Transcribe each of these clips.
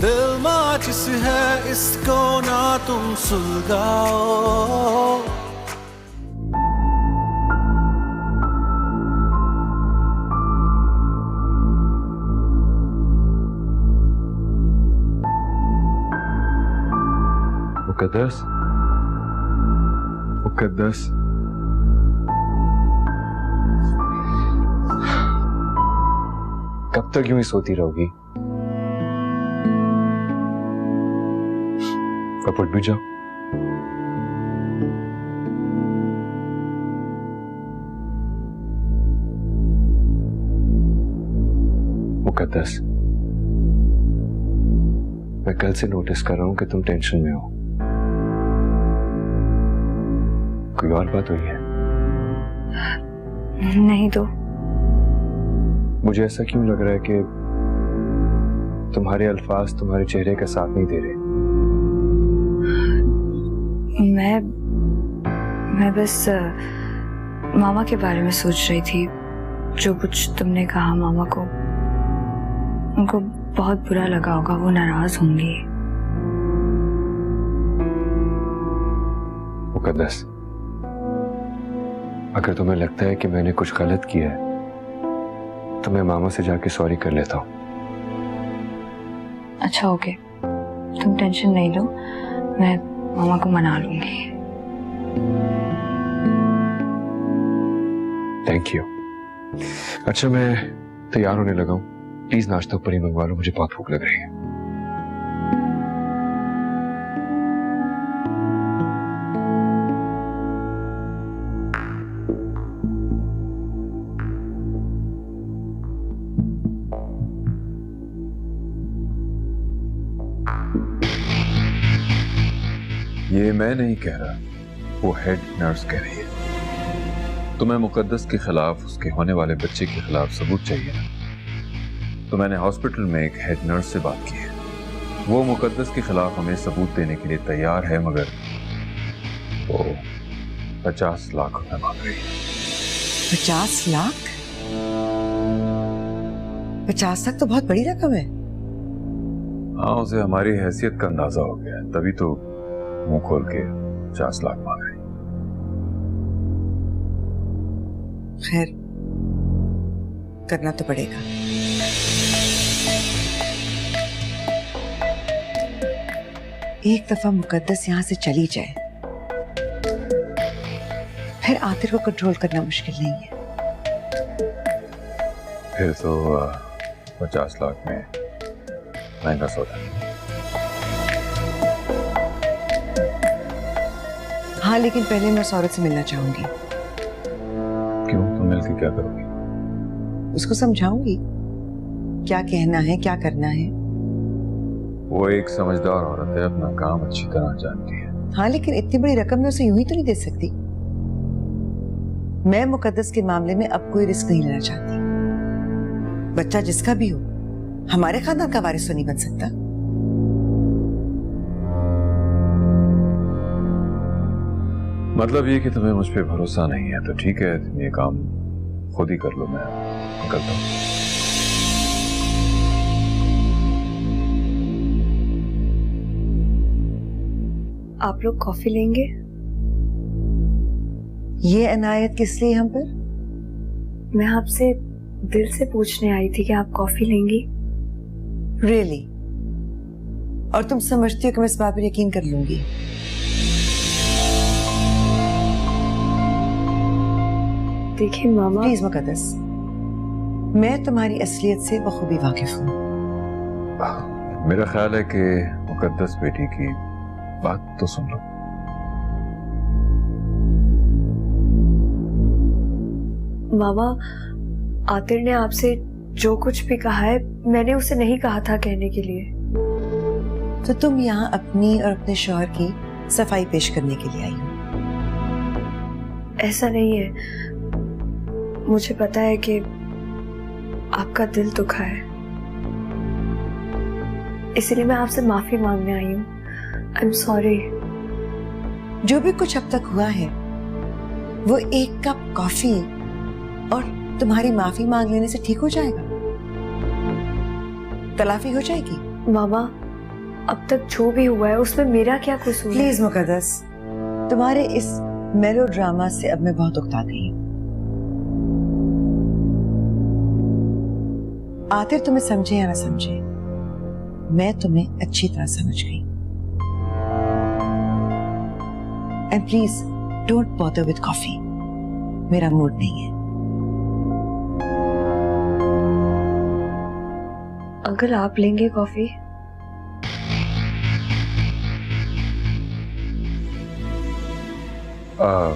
दिल माचिस है, इसको ना तुम सुलगाओ। मुकद्दस, मुकद्दस, कब तक यूं ही सोती रहोगी? अब उठ भी जाओ। मुकद्दस, मैं कल से नोटिस कर रहा हूं कि तुम टेंशन में हो। कोई और बात हुई है? नहीं तो। मुझे ऐसा क्यों लग रहा है कि तुम्हारे अल्फाज तुम्हारे चेहरे का साथ नहीं दे रहे। मैं बस मामा के बारे में सोच रही थी। जो कुछ तुमने कहा मामा को, उनको बहुत बुरा लगा होगा, वो नाराज होंगी। मुकद्दस, अगर तुम्हें लगता है कि मैंने कुछ गलत किया है तो मैं मामा से जाके सॉरी कर लेता हूँ। अच्छा ओके, तुम टेंशन नहीं लो, मैं मामा को मना लूंगी। Thank you. अच्छा, मैं तैयार होने लगा हूँ, प्लीज नाश्ता ऊपर ही मंगवा लो, मुझे बहुत भूख लग रही है। ये मैं नहीं कह रहा, वो हेड नर्स कह रही है। तुम्हें मुकद्दस के खिलाफ, उसके होने वाले बच्चे के खिलाफ सबूत चाहिए ना? तो मैंने हॉस्पिटल में एक हेड नर्स से बात की है। वो मुकद्दस के खिलाफ हमें सबूत देने के लिए तैयार है, मगर वो 50 लाख रुपए मांग रही है। 50 लाख? 50 लाख तो बहुत बड़ी रकम है। हाँ, उसे हमारी हैसियत का अंदाजा हो गया है, तभी तो मुंह खोल के 50 लाख मांग रही। खैर, करना तो पड़ेगा। एक दफा मुकद्दस यहां से चली जाए, फिर आतिर को कंट्रोल करना मुश्किल नहीं है। फिर तो 50 लाख में महंगा सौदा। हाँ, लेकिन पहले मैं उस औरत से मिलना चाहूंगी। क्यों? तुम मिलकर क्या करोगी? उसको समझाऊंगी क्या कहना है, क्या करना है। वो एक समझदार औरत है, अपना काम अच्छी तरह जानती है। हाँ, लेकिन इतनी बड़ी रकम मैं उसे यूं ही तो नहीं दे सकती। मैं मुकद्दस के मामले में अब कोई रिस्क नहीं लेना चाहती। बच्चा जिसका भी हो, हमारे खानदान का वारिस तो नहीं बन सकता। मतलब ये कि तुम्हें मुझ पे भरोसा नहीं है, तो ठीक है, तुम ये काम खुद ही कर लो, मैं निकलता हूँ। आप लोग कॉफी लेंगे? ये अनायत किस लिए हम पर? मैं आपसे दिल से पूछने आई थी कि आप कॉफी लेंगी। रियली? और तुम समझती हो कि मैं इस बात पर यकीन कर लूंगी? देखिए मामा, प्लीज मुकद्दस, मैं तुम्हारी असलियत से बखूबी वाकिफ हूँ। मेरा ख्याल है कि मुकद्दस बेटी की बात तो सुन लो। मामा, आतिर ने आपसे जो कुछ भी कहा है, मैंने उसे नहीं कहा था कहने के लिए। तो तुम यहाँ अपनी और अपने शौहर की सफाई पेश करने के लिए आई हो? ऐसा नहीं है, मुझे पता है कि आपका दिल दुखा है, इसलिए मैं आपसे माफी मांगने आई हूँ। I am sorry. जो भी कुछ अब तक हुआ है, वो एक कप कॉफी और तुम्हारी माफी मांग लेने से ठीक हो जाएगा? तलाफी हो जाएगी? मामा, अब तक जो भी हुआ है उसमें मेरा क्या कसूर है? प्लीज मुकद्दस, तुम्हारे इस मेलोड्रामा से अब मैं बहुत उकता गई हूँ। आखिर तुम्हें समझे या ना समझे, मैं तुम्हें अच्छी तरह समझ गई। And please don't bother with coffee, मेरा मूड नहीं है। अंकल आप लेंगे कॉफी? हाँ,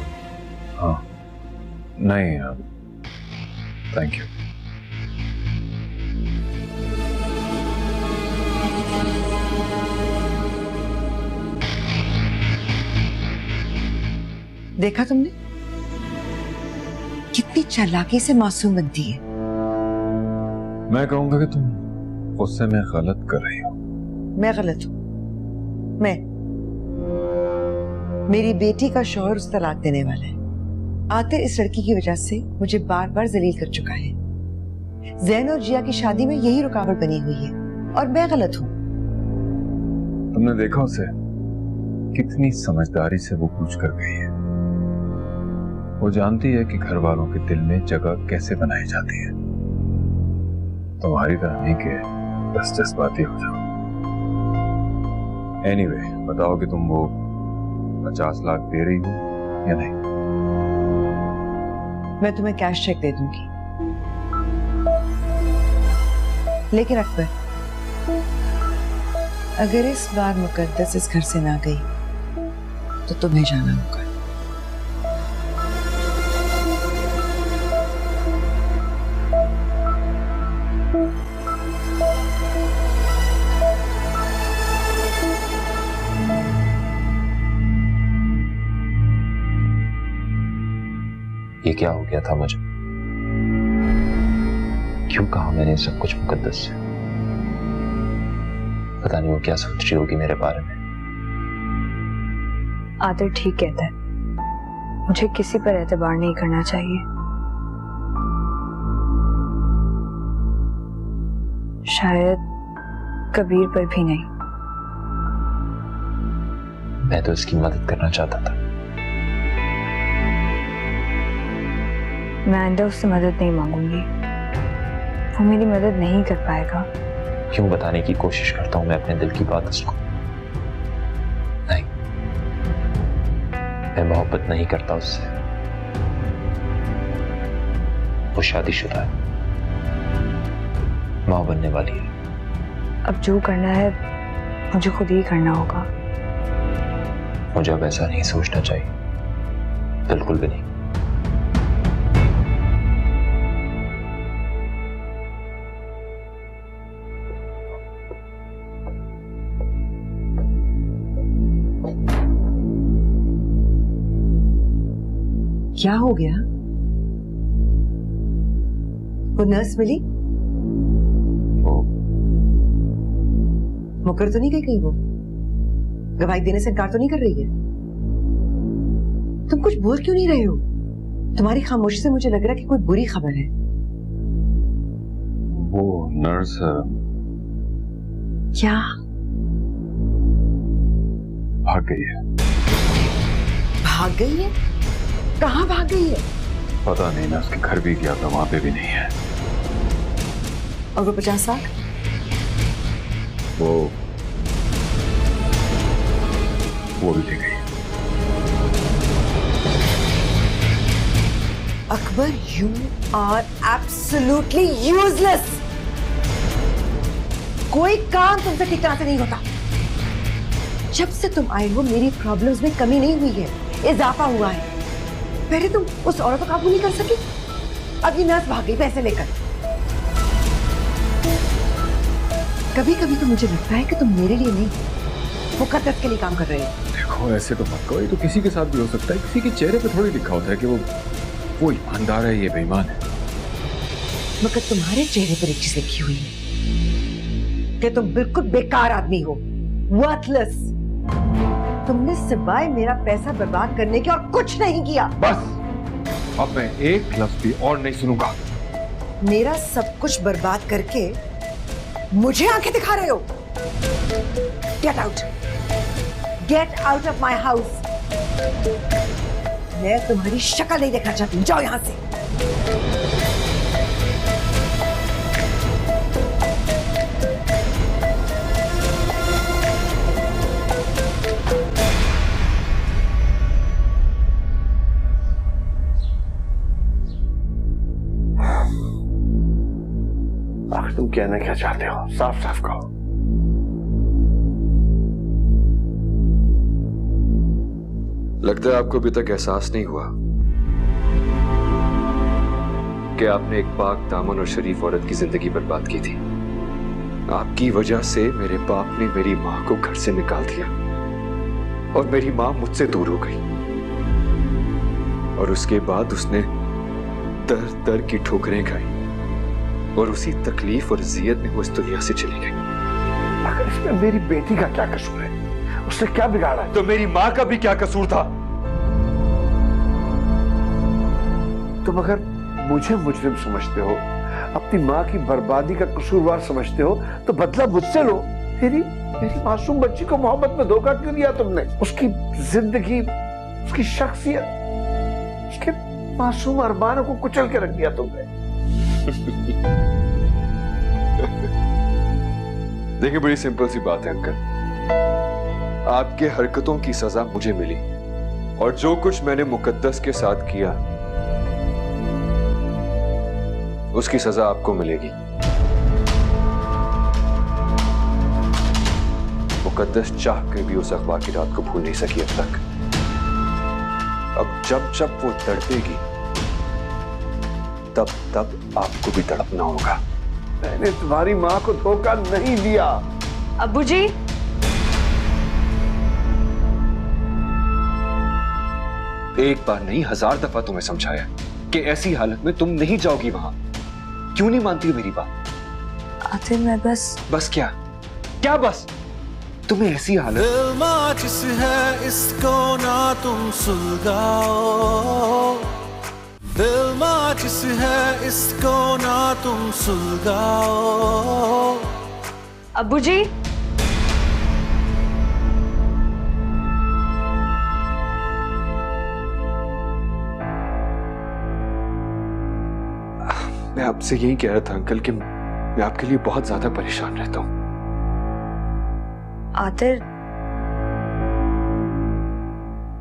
नहीं, थैंक यू। देखा तुमने कितनी चालाकी से मासूम बनती है। मैं कहूंगा कि तुम गुस्से में गलत कर रही हो। मैं गलत हूं? मैं? मेरी बेटी का शौहर उस तलाक देने वाला है। आखिर इस लड़की की वजह से मुझे बार बार जलील कर चुका है। जैन और जिया की शादी में यही रुकावट बनी हुई है और मैं गलत हूं। तुमने देखा उसे कितनी समझदारी से वो पूछ कर गई है। वो जानती है कि घर वालों के दिल में जगह कैसे बनाई जाती है। तुम्हारी तरह नहीं कि बस जज्बाती हो जाओ। एनीवे, बताओ कि तुम वो 50 लाख दे रही हो या नहीं? मैं तुम्हें कैश चेक दे दूंगी, लेकिन अकबर, अगर इस बार मुकद्दस इस घर से ना गई तो तुम्हें जाना होगा। ये क्या हो गया था मुझे? क्यों कहा मैंने सब कुछ मुकद्दस से? पता नहीं वो क्या सोच रही होगी मेरे बारे में। आदर ठीक कहता है, मुझे किसी पर एतबार नहीं करना चाहिए। शायद कबीर पर भी नहीं। मैं तो इसकी मदद करना चाहता था। मैं आइंदा उससे मदद नहीं मांगूंगी, वो मेरी मदद नहीं कर पाएगा। क्यों बताने की कोशिश करता हूं मैं अपने दिल की बात उसको? नहीं, मैं मोहब्बत नहीं करता उससे। वो शादीशुदा है, मां बनने वाली है। अब जो करना है मुझे खुद ही करना होगा। मुझे अब ऐसा नहीं सोचना चाहिए, बिल्कुल भी नहीं। क्या हो गया? वो नर्स मिली? वो मुकर तो नहीं गई कहीं? वो गवाही देने से इनकार तो नहीं कर रही है? तुम कुछ बोल क्यों नहीं रहे हो? तुम्हारी खामोशी से मुझे लग रहा है कि कोई बुरी खबर है। वो नर्स क्या? भाग गई है। भाग गई है? कहाँ भाग गई है? पता नहीं, मैं उसके घर भी गया था, वहां पे भी नहीं है। और वो 50 लाख? वो भी ले गई। Akbar, you are absolutely useless. कोई काम तुमसे ठीक तरह से नहीं होता। जब से तुम आए हो मेरी प्रॉब्लम्स में कमी नहीं हुई है, इजाफा हुआ है। पहले तुम उस औरत को काबू नहीं कर सकी, अब ये नर्स भाग गई पैसे लेकर। कभी कभी तो मुझे लगता है कि तुम मेरे लिए नहीं, मुकद्दस के लिए काम कर रहे हो। देखो, ऐसे तो मत कहो, ये तो किसी के साथ भी हो सकता है। किसी के चेहरे पे थोड़ी लिखा होता है कि वो ईमानदार है, ये बेईमान है। मगर तुम्हारे चेहरे पर एक चीज लिखी हुई है कि तुम बिल्कुल बेकार आदमी हो, वर्थलेस। तुमने सिवाय मेरा पैसा बर्बाद करने के और कुछ नहीं किया। बस, अब मैं एक लफ्ज भी और नहीं सुनूंगा। मेरा सब कुछ बर्बाद करके मुझे आंखें दिखा रहे हो? Get out, get out of my house. मैं तुम्हारी शक्ल नहीं देखना चाहती हूँ, जाओ यहां से। आखिर तुम कहना क्या चाहते हो? साफ साफ कहो। लगता है आपको अभी तक एहसास नहीं हुआ कि आपने एक पाक दामन और शरीफ औरत की जिंदगी बर्बाद की थी। आपकी वजह से मेरे बाप ने मेरी मां को घर से निकाल दिया और मेरी मां मुझसे दूर हो गई, और उसके बाद उसने दर दर की ठोकरें खाई और उसी तकलीफ और जियत में वो इस दुनिया से चली गई। आखिर इसमें मेरी बेटी का क्या कसूर है? उसने क्या बिगाड़ा है? तो मेरी मां का भी क्या कसूर था? तुम अगर मुझे मुजरिम समझते हो, अपनी मां की बर्बादी का कसूरवार समझते हो, तो बदला मुझसे लो। मेरी मासूम बच्ची को मोहब्बत में धोखा क्यों दिया तुमने? उसकी जिंदगी, उसकी शख्सियत, उसके मासूम अरमानों को कुचल के रख दिया तुमने। देखिए, बड़ी सिंपल सी बात है अंकल। आपके हरकतों की सजा मुझे मिली, और जो कुछ मैंने मुकद्दस के साथ किया उसकी सजा आपको मिलेगी। मुकद्दस चाह के भी उस अखबार की रात को भूल नहीं सकी अब तक। अब जब जब वो तड़पेगी तब तब आपको भी तड़पना होगा। मैंने तुम्हारी मां को धोखा नहीं दिया। अब्बू जी, एक बार नहीं 1000 दफा तुम्हें समझाया कि ऐसी हालत में तुम नहीं जाओगी वहां। क्यों नहीं मानती हो मेरी बात? आतिर मैं बस क्या क्या बस? तुम्हें ऐसी हालत। दिल माचिस है इसको ना तुम सुलगाओ, दिल माचिस है इसको ना तुम सुलगाओ। अब्बू जी, मैं आपसे यही कह रहा था अंकल कि मैं आपके लिए बहुत ज्यादा परेशान रहता हूं। आतिर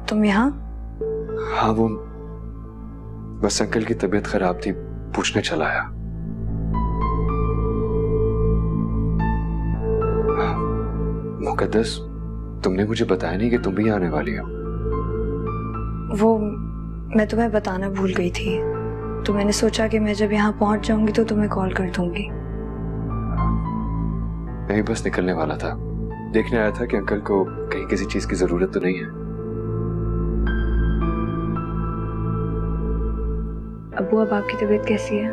तुम यहाँ? हाँ, वो बस अंकल की तबीयत खराब थी, पूछने चला आया। मुकद्दस, तुमने मुझे बताया नहीं कि तुम भी आने वाली हो। वो मैं तुम्हें बताना भूल गई थी, तो मैंने सोचा कि मैं जब यहाँ पहुंच जाऊंगी तो तुम्हें कॉल कर दूंगी। मैं भी बस निकलने वाला था, देखने आया था कि अंकल को कहीं किसी चीज की जरूरत तो नहीं है। अब्बू, अब आपकी तबीयत कैसी है?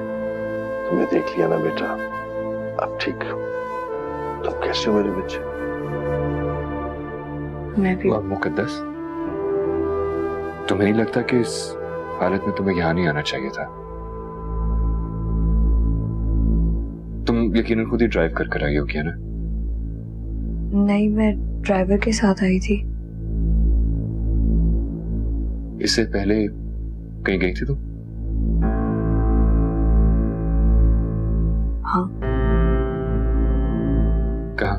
तुमने देख लिया ना बेटा, अब ठीक हो। तुम कैसे हो मेरे बच्चे? मैं भी। और मुकद्दस, तुम्हें नहीं लगता कि इस हालत में तुम्हें यहाँ नहीं आना चाहिए था? तुम यकीनन खुद ही ड्राइव कर आई होगी ना? नहीं, मैं ड्राइवर के साथ आई थी। इससे पहले कहीं गई थी तुम? हाँ। कहाँ?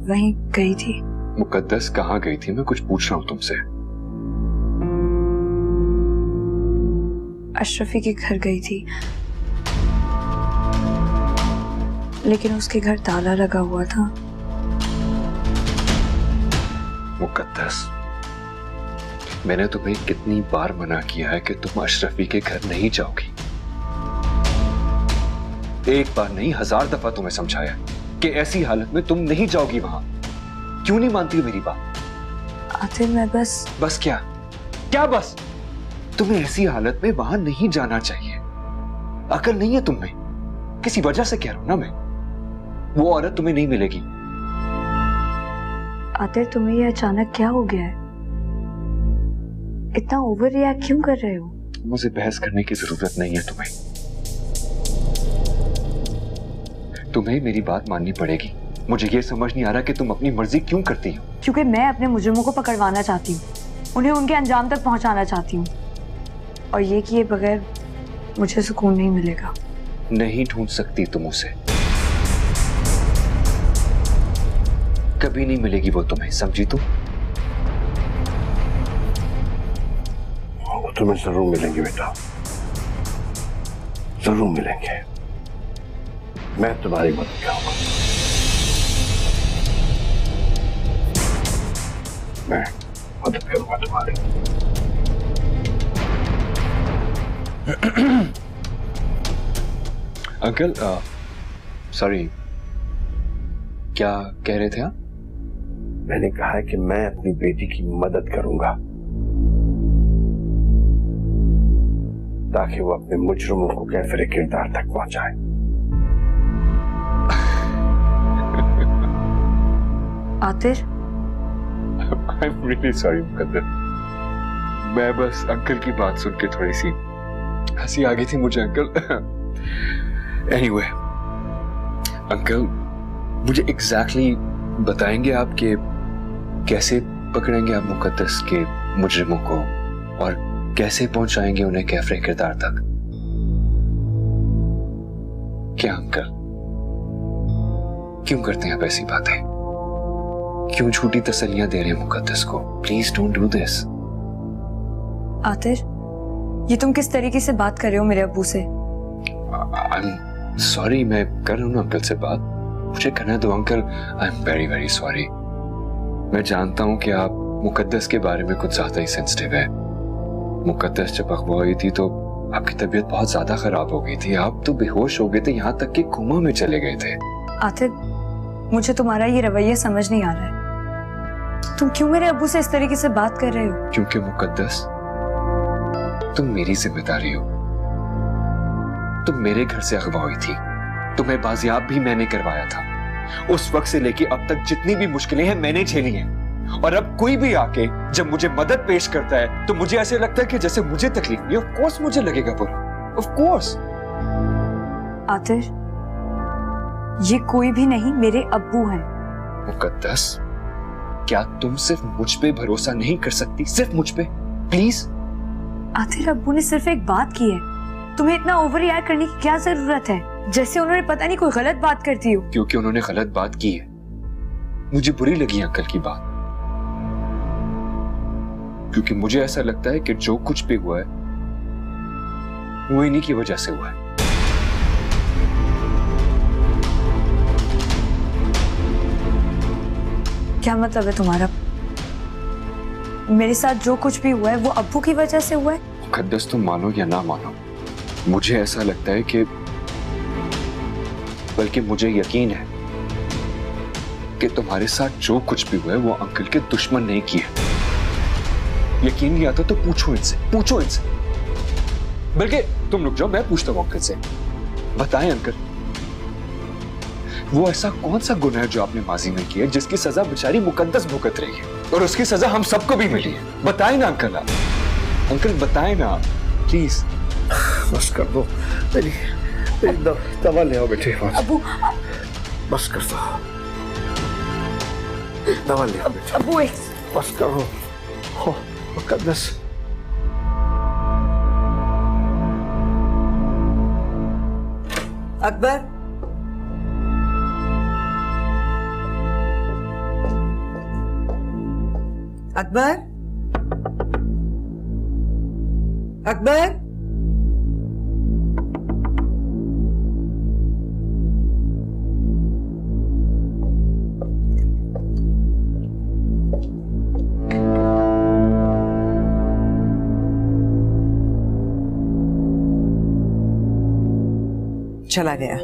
वहीं गई थी। मुकद्दस, कहाँ गई थी? मैं कुछ पूछ रहा हूँ तुमसे। अशरफी के घर गई थी, लेकिन उसके घर ताला लगा हुआ था। मुकद्दस, मैंने तुम्हें कितनी बार मना किया है कि तुम अशरफी के घर नहीं जाओगी। एक बार नहीं 1000 दफा तुम्हें समझाया कि ऐसी हालत में तुम नहीं जाओगी वहां। क्यों नहीं मानती हो मेरी बात? आतिर मैं बस क्या क्या बस? तुम्हें ऐसी हालत में वहां नहीं जाना चाहिए। अकल नहीं है तुम्हें? किसी वजह से कह रहा हूं ना मैं। वो औरत तुम्हें नहीं मिलेगी। आतिर, तुम्हें ये अचानक क्या हो गया है? इतना ओवर रिएक्ट क्यों कर रहे हो? मुझे बहस करने की जरूरत नहीं है तुम्हें मेरी बात माननी पड़ेगी। मुझे ये समझ नहीं आ रहा कि तुम अपनी मर्जी क्यों करती हो। क्योंकि मैं अपने मुजरिमों को पकड़वाना चाहती हूँ, उन्हें उनके अंजाम तक पहुंचाना चाहती हूँ, और ये किए बगैर मुझे सुकून नहीं मिलेगा। नहीं ढूंढ सकती तुम उसे, कभी नहीं मिलेगी वो तुम्हें, समझी तुम? वो तुम्हें जरूर मिलेंगे बेटा, जरूर मिलेंगे। मैं तुम्हारी मदद करूंगा, मैं मदद करूंगा तुम्हारी। अंकल सॉरी, क्या कह रहे थे आप? मैंने कहा है कि मैं अपनी बेटी की मदद करूंगा ताकि वो अपने मुजरिमों को कैफरे किरदार तक पहुंचाए। आतिर, I'm really sorry मुकद्दर, मैं बस अंकल की बात सुन के थोड़ी सी हंसी आ गई थी मुझे अंकल। Anyway, अंकल मुझे एग्जैक्टली बताएंगे आप कि कैसे पकड़ेंगे आप मुकद्दस के मुजरिमों को और कैसे पहुंचाएंगे उन्हें कैफरे किरदार तक? क्या अंकल, क्यों करते हैं आप ऐसी बातें? क्यों झूठी तसल्लियां दे रहे हैं मुकद्दस को? Please don't do this. Aatir, ये तुम किस तरीके से बात कर रहे हो मेरे अब्बू से? आई एम सॉरी, मैं कर रहा हूँ ना अंकल से बात, मुझे करना दो uncle. I am very very sorry. मैं जानता हूँ कि आप मुकद्दस के बारे में कुछ ज्यादा ही सेंसिटिव है। मुकद्दस जब अगवा हुई थी तो आपकी तबीयत बहुत ज्यादा खराब हो गई थी, आप तो बेहोश हो गए थे, यहाँ तक कि कोमा में चले गए थे। आतिर, मुझे तुम्हारा ये रवैया समझ नहीं आ रहा है। तुम क्यों मेरे अब्बू से इस तरीके से बात कर रहे हो? क्योंकि मुकद्दस तुम मेरी जिम्मेदारी हो, तुम मेरे घर से अगवा हुई थी, तुम्हें बाजियाब भी मैंने करवाया था। उस वक्त से लेके अब तक जितनी भी मुश्किलें हैं मैंने झेली हैं, और अब कोई भी आके जब मुझे मदद पेश करता है तो मुझे ऐसे लगता है कि जैसे मुझे तकलीफ नहीं। ऑफ कोर्स मुझे लगेगा बुरा, ऑफ कोर्स। आतिर, ये कोई भी नहीं, मेरे अब्बू हैं। मुकद्दस, क्या तुम सिर्फ मुझ पे भरोसा नहीं कर सकती? सिर्फ मुझ पे, प्लीज। आतिर, अब्बू ने सिर्फ एक बात की है, तुम्हें इतना ओवर रिएक्ट करने की क्या जरूरत है? जैसे उन्होंने पता नहीं कोई गलत बात करती हो। क्योंकि उन्होंने गलत बात की है, मुझे बुरी लगी अंकल की बात, क्योंकि मुझे ऐसा लगता है कि जो कुछ भी हुआ है वो इन्हीं की वजह से हुआ है। क्या मतलब है तुम्हारा? मेरे साथ जो कुछ भी हुआ है वो अब्बू की वजह से हुआ है? मुकद्दस, तुम मानो या ना मानो, मुझे ऐसा लगता है कि, बल्कि मुझे यकीन है कि तुम्हारे साथ जो कुछ भी हुआ है वो अंकल के दुश्मन नहीं किया। यकीन नहीं आता तो पूछो इनसे, पूछो इनसे। बल्कि तुम रुक जाओ, मैं पूछता हूँ अंकल से। बताएं अंकल, वो ऐसा कौन सा गुनाह है जो आपने माजी में किया जिसकी सजा बेचारी मुकद्दस भुगत रही है, और उसकी सजा हम सबको भी मिली है? बताएं ना अंकल, आप अंकल बताएं ना प्लीज। बस कर दो, मेरी दवा ले आओ बेटे। अब्बू, बस कर दो, दवा ले आओ बेटे। अब्बू बस करो मुकद्दस। अकबर, अकबर, अकबर, चला गया।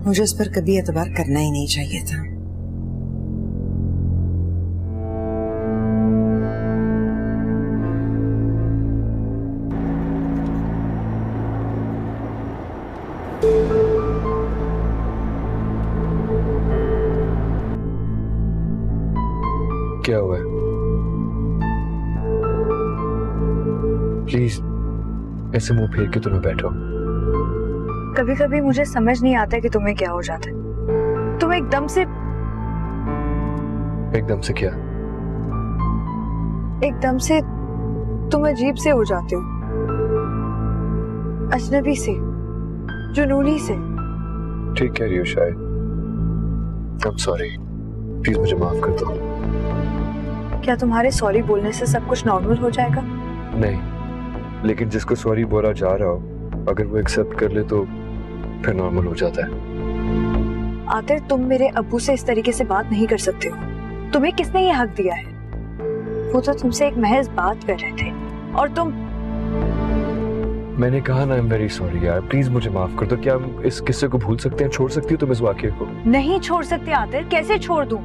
मुझे उस पर कभी एतबार करना ही नहीं चाहिए था। क्या हुआ? प्लीज ऐसे मुंह फेर के तो ना बैठो, कभी कभी मुझे समझ नहीं आता कि तुम्हें क्या हो जाता है। तुम एकदम से क्या? एकदम से तुम अजीब से हो जाते हो, अजनबी से, जुनूनी से। ठीक कह रही हो शायद। I'm sorry, प्लीज मुझे माफ कर दो। क्या तुम्हारे सॉरी बोलने से सब कुछ नॉर्मल हो जाएगा? नहीं, लेकिन जिसको सॉरी बोला जा रहा हो अगर वो एक्सेप्ट कर ले तो फिर नॉर्मल हो जाता है। आतिर, तुम मेरे अब्बू से इस तरीके से बात नहीं कर सकते हो। तुम्हें किसने ये हक दिया है? वो तो तुमसे एक महज बात कर रहे थे और तुम। मैंने कहा ना, आई एम वेरी सॉरी यार, प्लीज मुझे माफ कर दो। क्या हम इस किस्से को भूल सकते हैं? छोड़ सकती हो तुम इस वाकये को? नहीं छोड़ सकते आतिर, कैसे छोड़ दूं?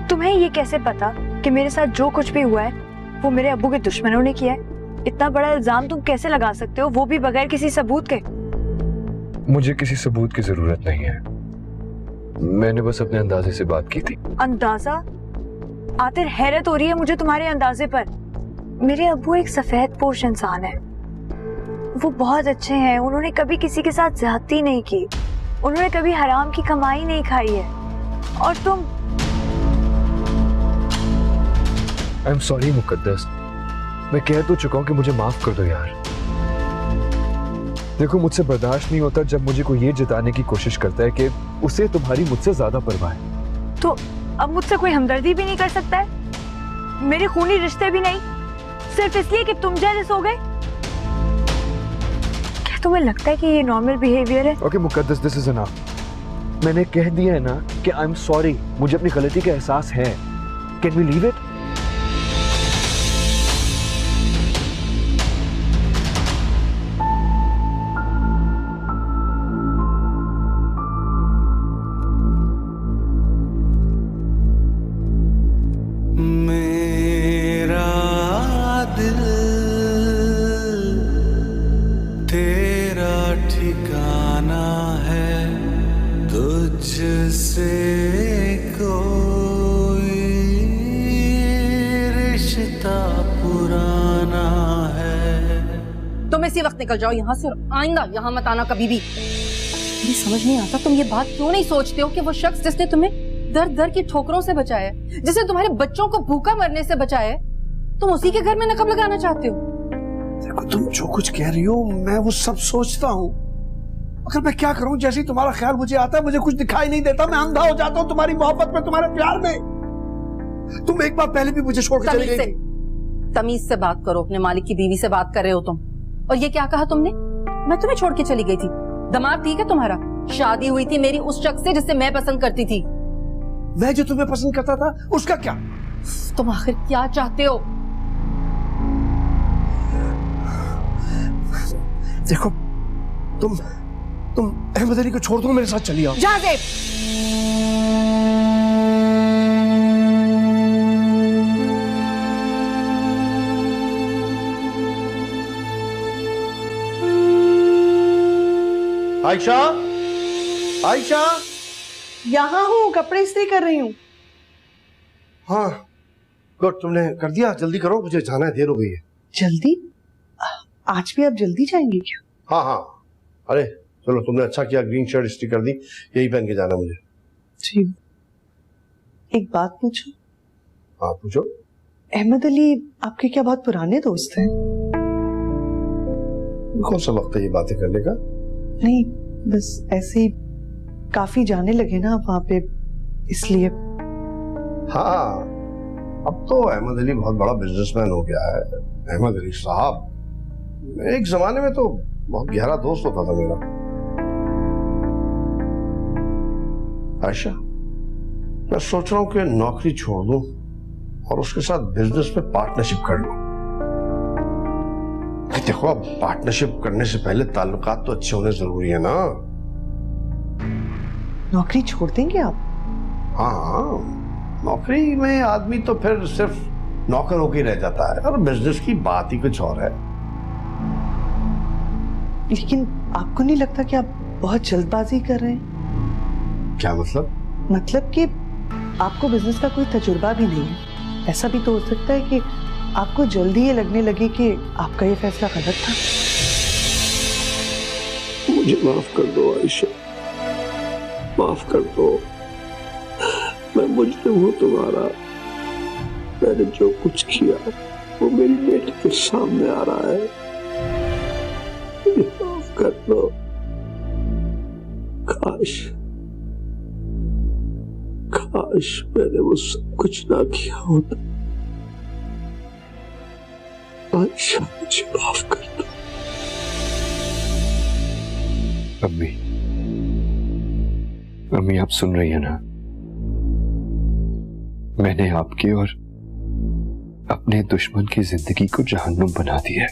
तुम्हें ये कैसे पता कि मेरे साथ जो कुछ भी हुआ है वो मेरे अब्बू के दुश्मनों ने किया है? इतना बड़ा इल्जाम तुम कैसे लगा सकते हो, वो भी बगैर किसी सबूत के? मुझे किसी सबूत की जरूरत नहीं है, मैंने बस अपने अंदाजे से बात की थी। अंदाजा? आतिर, हैरत हो रही है मुझे तुम्हारे अंदाजे पर। मेरे अब्बू एक सफेद पोश इंसान है, वो बहुत अच्छे हैं। उन्होंने कभी किसी के साथ ज्यादती नहीं की, उन्होंने कभी हराम की कमाई नहीं खाई है। और तुम। आई एम सॉरी मुकद्दस, मैं कह तो चुका हूं कि मुझे माफ कर दो यार। देखो, मुझसे बर्दाश्त नहीं होता जब मुझे कोई ये जताने की कोशिश करता है कि उसे तुम्हारी मुझसे ज्यादा परवाह है। तो अब मुझसे कोई हमदर्दी भी नहीं कर सकता है? मेरे खूनी रिश्ते भी नहीं, सिर्फ इसलिए कि तुम जेलस हो गए? क्या तुम्हें लगता है कि ये नॉर्मल बिहेवियर है? Okay Muqaddas, this is enough. मैंने कह दिया है ना कि आई एम सॉरी, मुझे अपनी गलती का एहसास है। Can we leave it? तुम इसी वक्त निकल जाओ यहाँ से और आइंदा यहाँ मत आना कभी भी। मुझे समझ नहीं आता तुम ये बात क्यों नहीं सोचते हो कि वो शख्स जिसने तुम्हें दर दर की ठोकरों से बचाया, जिसने तुम्हारे बच्चों को भूखा मरने से बचाया, तुम उसी के घर में नकब लगाना चाहते हो? देखो, तुम जो कुछ कह रही हो मैं वो सब सोचता हूँ, मगर मैं क्या करूँ? जैसे ही तुम्हारा ख्याल मुझे आता है मुझे कुछ दिखाई नहीं देता, मैं अंधा हो जाता हूँ तुम्हारी मोहब्बत में, तुम्हारे प्यार में। तुम एक बार पहले भी मुझे छोड़ के चली गई। तमीज से बात करो, अपने मालिक की बीवी से बात कर रहे हो तुम। और ये क्या कहा तुमने? मैं तुम्हें छोड़ के चली गई थी? दिमाग ठीक है तुम्हारा? शादी हुई थी मेरी उस शख्स से जिससे मैं पसंद करती थी। मैं जो तुम्हें पसंद करता था उसका क्या? तुम आखिर क्या चाहते हो? देखो, तुम अहमद अली को छोड़ दो, मेरे साथ चली आओ। आयशा, आयशा, यहाँ हूँ, कपड़े इस्त्री कर रही हूँ। हाँ गुड, तुमने कर दिया? जल्दी करो, मुझे जाना है, देर हो गई है। जल्दी? आज भी आप जल्दी जाएंगे क्या? हाँ हाँ, अरे चलो, तुमने अच्छा किया, ग्रीन शर्ट इस्त्री कर दी, यही पहन के जाना मुझे। ठीक। एक बात पूछूं? हाँ पूछो। अहमद अली आपके क्या बहुत पुराने दोस्त हैं? कौन सा वक्त है ये बातें करने का? नहीं, बस ऐसे ही काफी जाने लगे ना वहां पे, इसलिए। हाँ, अब तो अहमद अली बहुत बड़ा बिजनेसमैन हो गया है। अहमद अली साहब एक जमाने में तो बहुत गहरा दोस्त होता था मेरा। आयशा, मैं सोच रहा हूं कि नौकरी छोड़ दूं और उसके साथ बिजनेस में पार्टनरशिप कर लूं। देखो, अब पार्टनरशिप करने से पहले ताल्लुकात तो अच्छे होने जरूरी है ना। नौकरी छोड़ देंगे आप? हाँ, नौकरी में आदमी तो फिर सिर्फ नौकर होकर ही रह जाता है, और बिजनेस की बात ही कुछ और है। लेकिन आपको नहीं लगता कि आप बहुत जल्दबाजी कर रहे हैं? क्या मतलब? मतलब कि आपको बिजनेस का कोई तजुर्बा भी नहीं है। ऐसा भी तो हो सकता है कि आपको जल्दी ये लगने लगे कि आपका ये फैसला गलत था। मुझे माफ कर दो आयशा, माफ कर दो। मैं मुजरिम हूं तुम्हारा। मैंने जो कुछ किया वो मेरी बेटी के सामने आ रहा है। मुझे माफ कर दो। काश मैंने वो सब कुछ ना किया होता। आयशा मुझे माफ कर दो। अम्मी आप सुन रही है ना? मैंने आपकी और अपने दुश्मन की जिंदगी को जहन्नुम बना दिया है।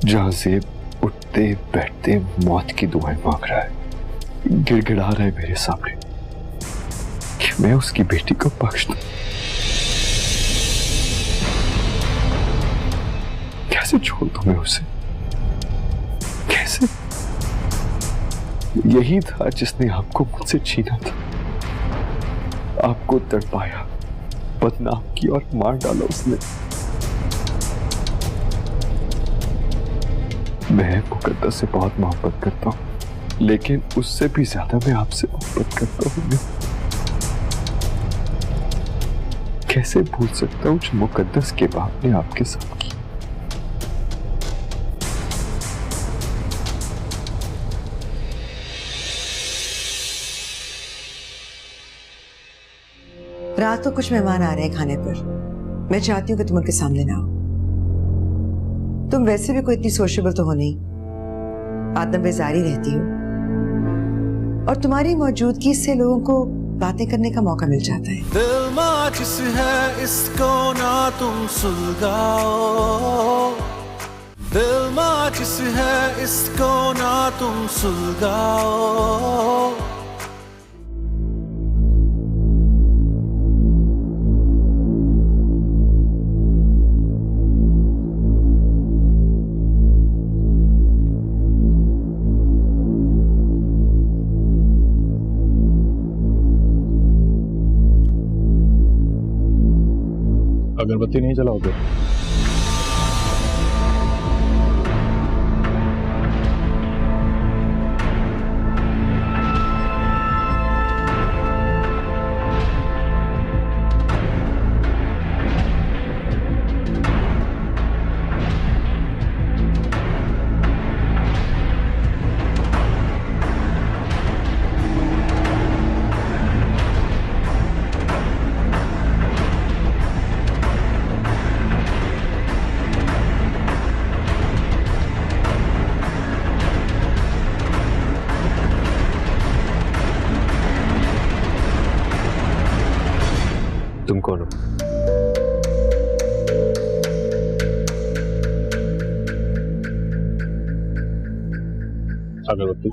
जहां से उठते बैठते मौत की दुआएं मांग रहा है, गिड़गिड़ा रहा है मेरे सामने कि मैं उसकी बेटी को बख्श दूं। कैसे छोड़ दूं मैं उसे? कैसे? यही था जिसने आपको मुझसे छीना था, आपको तड़पाया, बदनाम किया और मार डाला उसने। मैं मुकद्दस से बहुत मोहब्बत करता हूं, लेकिन उससे भी ज्यादा मैं आपसे मोहब्बत करता हूं। कैसे भूल सकता हूं जो मुकद्दस के बाप ने आपके साथ किया। रात को कुछ मेहमान आ रहे हैं खाने पर। मैं चाहती हूँ कि तुम उनके सामने ना हो। तुम वैसे भी कोई इतनी सोशेबल तो हो नहीं, आदम बेजारी रहती हो, और तुम्हारी मौजूदगी से लोगों को बातें करने का मौका मिल जाता है। दिल माचिस है इसको ना तुम सुलगाओ, दिल माचिस है इसको ना तुम सुलगाओ। अगरबत्ती नहीं जलाओगे? तुम कौन हो? अगरबत्ती।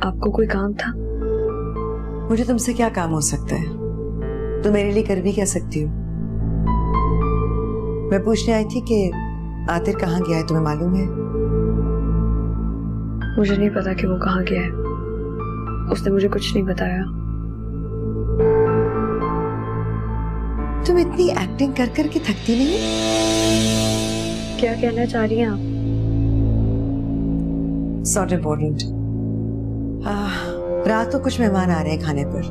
आपको कोई काम था? मुझे तुमसे क्या काम हो सकता है? तुम मेरे लिए कर भी क्या सकती हो? मैं पूछने आई थी कि आतिर कहाँ गया है, तुम्हें मालूम है? मुझे नहीं पता कि वो कहाँ गया है। उसने मुझे कुछ नहीं बताया। तुम इतनी एक्टिंग कर कर के थकती नहीं? क्या कहना चाह रही हैं आप? Not important. रात को कुछ मेहमान आ रहे हैं खाने पर।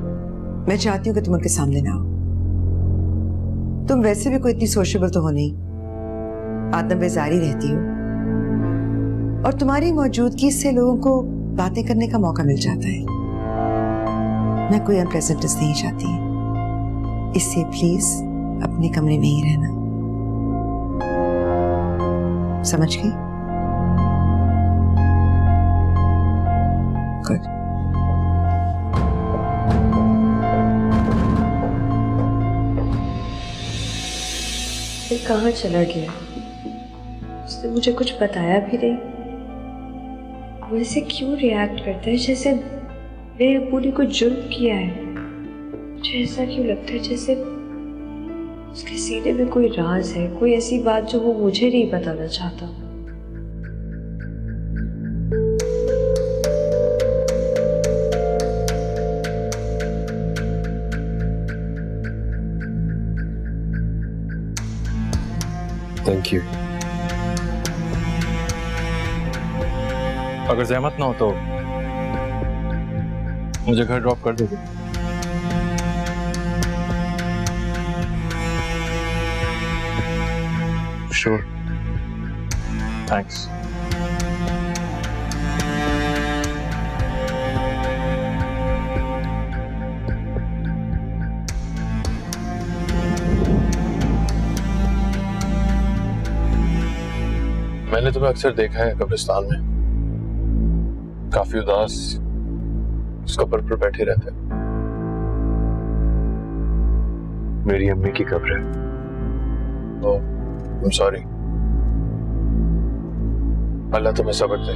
मैं चाहती हूँ कि तुम उनके सामने ना हो। तुम वैसे भी कोई इतनी सोशेबल तो हो नहीं, आदम बेजारी रहती हो, और तुम्हारी मौजूदगी से लोगों को बातें करने का मौका मिल जाता है। मैं कोई अनप्रेजेंटनेस नहीं चाहती, इससे प्लीज अपने कमरे में ही रहना। समझ गई? गुड। फिर कहाँ चला गया? उसने मुझे कुछ बताया भी नहीं। वो ऐसे क्यों रिएक्ट करता है जैसे मेरे अब्बू ने कुछ जुर्म किया है। मुझे ऐसा क्यों लगता है जैसे उसके सीने में कोई राज है, कोई ऐसी बात जो वो मुझे नहीं बताना चाहता। Thank you. अगर जहमत ना हो तो मुझे घर ड्रॉप कर दोगे? Sure, thanks. मैंने तुम्हें अक्सर देखा है कब्रिस्तान में, काफी उदास उस कब्र पर बैठे रहते। मेरी अम्मी की कब्र है। ओह, I'm sorry। अल्लाह तुम्हें सब्र दे।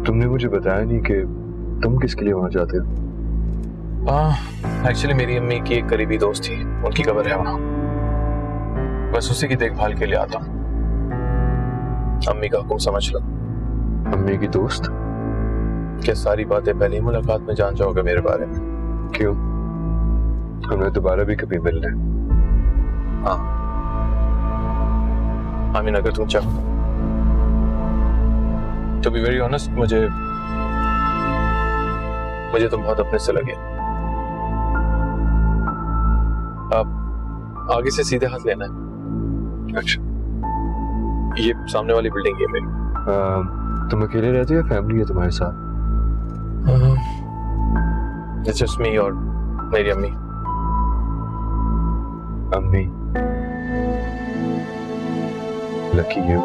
तुमने मुझे बताया नहीं कि तुम किसके लिए वहां जाते हो? एक्चुअली मेरी अम्मी की एक करीबी दोस्त थी, उनकी कब्र है वहां, बस उसी की देखभाल के लिए आता हूँ। अम्मी का हुक्म समझ लो। अम्मी की दोस्त? क्या सारी बातें पहली मुलाकात में जान जाओगे मेरे बारे में? क्यों, हमें दोबारा भी कभी मिलना है। हाँ आमीन, अगर तुम चाहो। टू बी वेरी ऑनेस्ट, मुझे तुम बहुत अपने से लगे। अब आगे से सीधे हाथ लेना है। अच्छा, ये सामने वाली बिल्डिंग है मेरी। तुम अकेले रहते हो या फैमिली है तुम्हारे साथ? It's just me और मेरी अम्मी। अम्मी, लकी यू।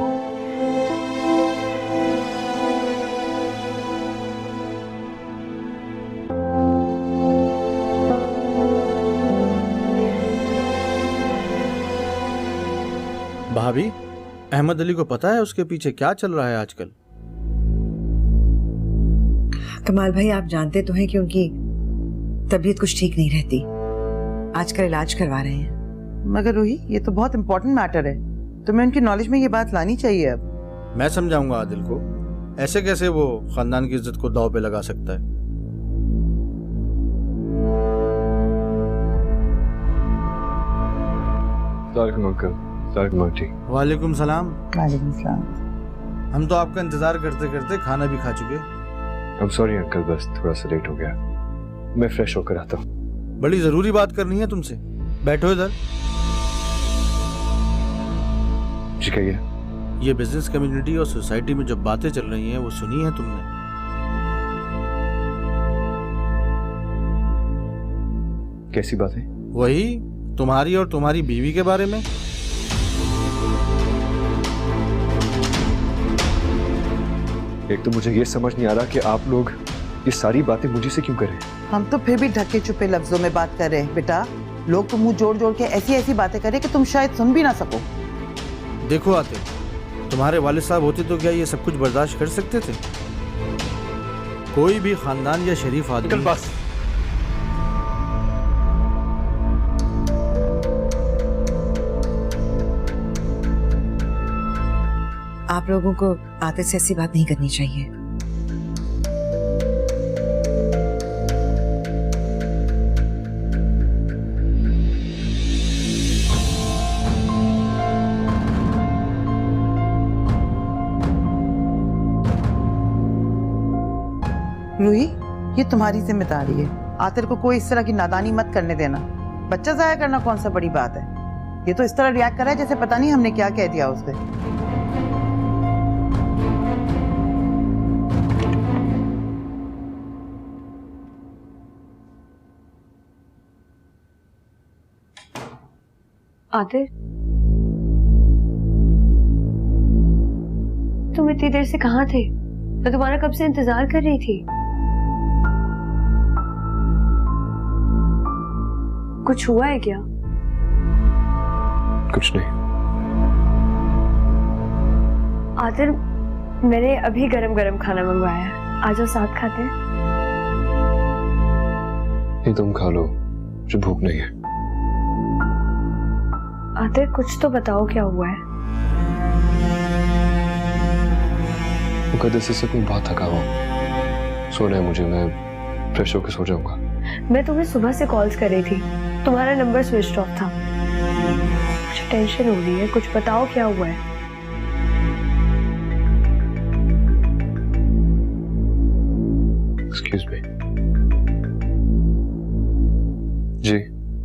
भाभी, अहमद अली को पता है उसके पीछे क्या चल रहा है आजकल? कमाल भाई, आप जानते तो हैं कि उनकी तबीयत कुछ ठीक नहीं रहती, आजकल इलाज करवा रहे हैं। मगर रूही, ये तो बहुत इंपॉर्टेंट मैटर है, तुम्हें उनकी नॉलेज में ये बात लानी चाहिए। अब मैं समझाऊंगा आदिल को, ऐसे कैसे वो खानदान की इज्जत को दांव पे लगा सकता है। वालेकुम सलाम। वालेकुम सलाम। हम तो आपका इंतजार करते करते खाना भी खा चुके। I'm sorry अंकल, बस थोड़ा सा लेट हो गया। मैं फ्रेश होकर आता हूँ। बड़ी जरूरी बात करनी है तुमसे, बैठो इधर। जी कहिए। ये बिजनेस कम्युनिटी और सोसाइटी में जो बातें चल रही हैं वो सुनी है तुमने? कैसी बातें? वही तुम्हारी और तुम्हारी बीवी के बारे में। एक तो मुझे ये समझ नहीं आ रहा कि आप लोग ये सारी बातें मुझे से क्यों करें। हम तो फिर भी ढके छुपे लफ्जों में बात कर रहे हैं बेटा। लोग तो मुंह जोड़ जोड़ के ऐसी ऐसी बातें करें कि तुम शायद सुन भी ना सको। देखो आते, तुम्हारे वालिद साहब होते तो क्या ये सब कुछ बर्दाश्त कर सकते थे? कोई भी खानदान या शरीफ आदमी। बस आप लोगों को आदत से ऐसी बात नहीं करनी चाहिए। रूही, ये तुम्हारी जिम्मेदारी है। आतिर को कोई इस तरह की नादानी मत करने देना। बच्चा जाया करना कौन सा बड़ी बात है। ये तो इस तरह रिएक्ट कर रहा है जैसे पता नहीं हमने क्या कह दिया उससे। आदिल, तुम इतनी देर से कहाँ थे? मैं तुम्हारा कब से इंतजार कर रही थी। कुछ हुआ है क्या? कुछ नहीं। आदिल, मैंने अभी गरम गरम खाना मंगवाया है, आ जाओ साथ खाते हैं। ये तुम खा लो, मुझे भूख नहीं है। आते कुछ तो बताओ क्या हुआ है। मुकद्दस से मैं बहुत थका हुआ, सोना है मुझे, मैं फ्रेश होकर सो जाऊंगा। मैं तुम्हें सुबह से कॉल्स कर रही थी, तुम्हारा नंबर स्विच ऑफ था। मुझे टेंशन हो रही है, कुछ बताओ क्या हुआ है। Excuse me. जी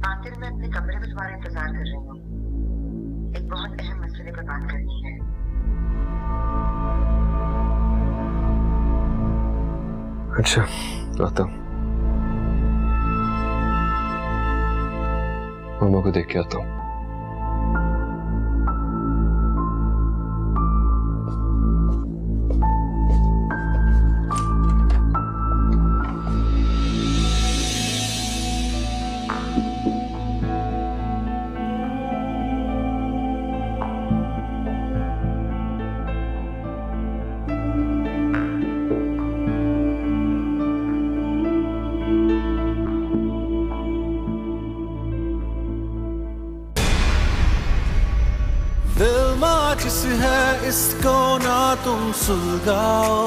आखिर मैं अपने कमरे में तुम्हारा इंतजार कर रही हूँ। एक बहुत अहम मसले पर बात करनी है। अच्छा, आता हूँ। मामा को देख के आता हूँ। दिल माचिस है, इसको ना तुम सुलगाओ।